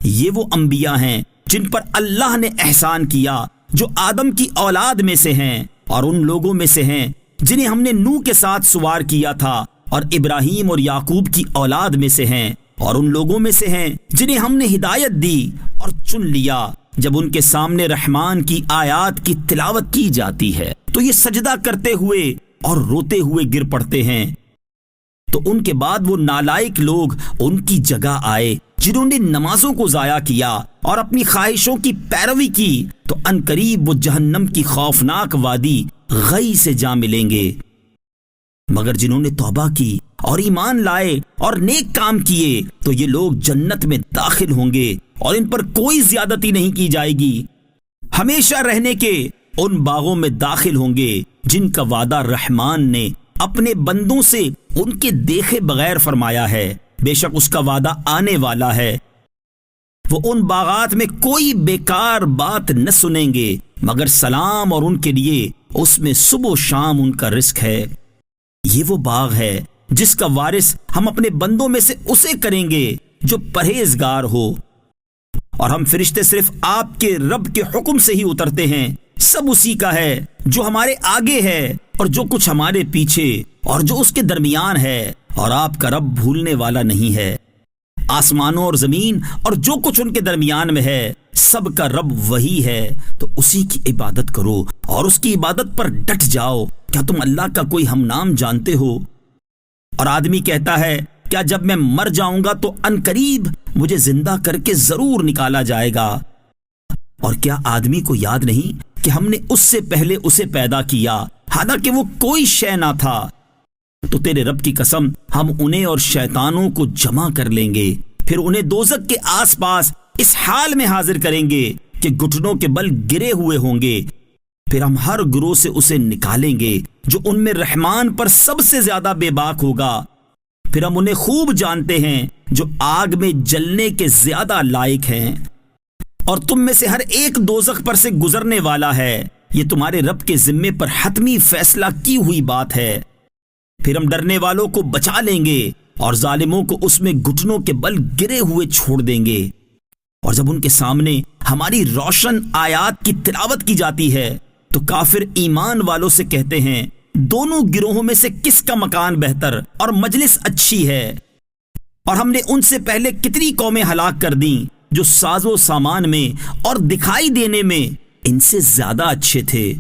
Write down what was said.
یہ وہ انبیاء ہیں جن پر اللہ نے احسان کیا، جو آدم کی اولاد میں سے ہیں، اور ان لوگوں میں سے ہیں جنہیں ہم نے نوح کے ساتھ سوار کیا تھا، اور ابراہیم اور یعقوب کی اولاد میں سے ہیں، اور ان لوگوں میں سے ہیں جنہیں ہم نے ہدایت دی اور چن لیا۔ جب ان کے سامنے رحمان کی آیات کی تلاوت کی جاتی ہے تو یہ سجدہ کرتے ہوئے اور روتے ہوئے گر پڑتے ہیں۔ تو ان کے بعد وہ نالائق لوگ ان کی جگہ آئے جنہوں نے نمازوں کو ضائع کیا اور اپنی خواہشوں کی پیروی کی، تو عنقریب وہ جہنم کی خوفناک وادی غی سے جا ملیں گے۔ مگر جنہوں نے توبہ کی اور ایمان لائے اور نیک کام کیے تو یہ لوگ جنت میں داخل ہوں گے، اور ان پر کوئی زیادتی نہیں کی جائے گی، ہمیشہ رہنے کے ان باغوں میں داخل ہوں گے جن کا وعدہ رحمان نے اپنے بندوں سے ان کے دیکھے بغیر فرمایا ہے۔ بے شک اس کا وعدہ آنے والا ہے۔ وہ ان باغات میں کوئی بیکار بات نہ سنیں گے مگر سلام، اور ان کے لیے اس میں صبح و شام ان کا رزق ہے۔ یہ وہ باغ ہے جس کا وارث ہم اپنے بندوں میں سے اسے کریں گے جو پرہیزگار ہو، اور ہم فرشتے صرف آپ کے رب کے حکم سے ہی اترتے ہیں۔ سب اسی کا ہے جو ہمارے آگے ہے اور جو کچھ ہمارے پیچھے اور جو اس کے درمیان ہے، اور آپ کا رب بھولنے والا نہیں ہے۔ آسمانوں اور زمین اور جو کچھ ان کے درمیان میں ہے، سب کا رب وہی ہے، تو اسی کی عبادت کرو اور اس کی عبادت پر ڈٹ جاؤ۔ کیا تم اللہ کا کوئی ہم نام جانتے ہو؟ اور آدمی کہتا ہے کیا جب میں مر جاؤں گا تو عنقریب مجھے زندہ کر کے ضرور نکالا جائے گا؟ اور کیا آدمی کو یاد نہیں کہ ہم نے اس سے پہلے اسے پیدا کیا، حالانکہ وہ کوئی شے نہ تھا؟ تو تیرے رب کی قسم، ہم انہیں اور شیطانوں کو جمع کر لیں گے، پھر انہیں دوزخ کے آس پاس اس حال میں حاضر کریں گے کہ گھٹنوں کے بل گرے ہوئے ہوں گے۔ پھر ہم ہر گروہ سے اسے نکالیں گے جو ان میں رحمان پر سب سے زیادہ بے باک ہوگا۔ پھر ہم انہیں خوب جانتے ہیں جو آگ میں جلنے کے زیادہ لائق ہیں، اور تم میں سے ہر ایک دوزخ پر سے گزرنے والا ہے۔ یہ تمہارے رب کے ذمے پر حتمی فیصلہ کی ہوئی بات ہے۔ پھر ہم ڈرنے والوں کو بچا لیں گے اور ظالموں کو اس میں گھٹنوں کے بل گرے ہوئے چھوڑ دیں گے۔ اور جب ان کے سامنے ہماری روشن آیات کی تلاوت کی جاتی ہے تو کافر ایمان والوں سے کہتے ہیں دونوں گروہوں میں سے کس کا مکان بہتر اور مجلس اچھی ہے؟ اور ہم نے ان سے پہلے کتنی قومیں ہلاک کر دیں جو ساز و سامان میں اور دکھائی دینے میں ان سے زیادہ اچھے تھے۔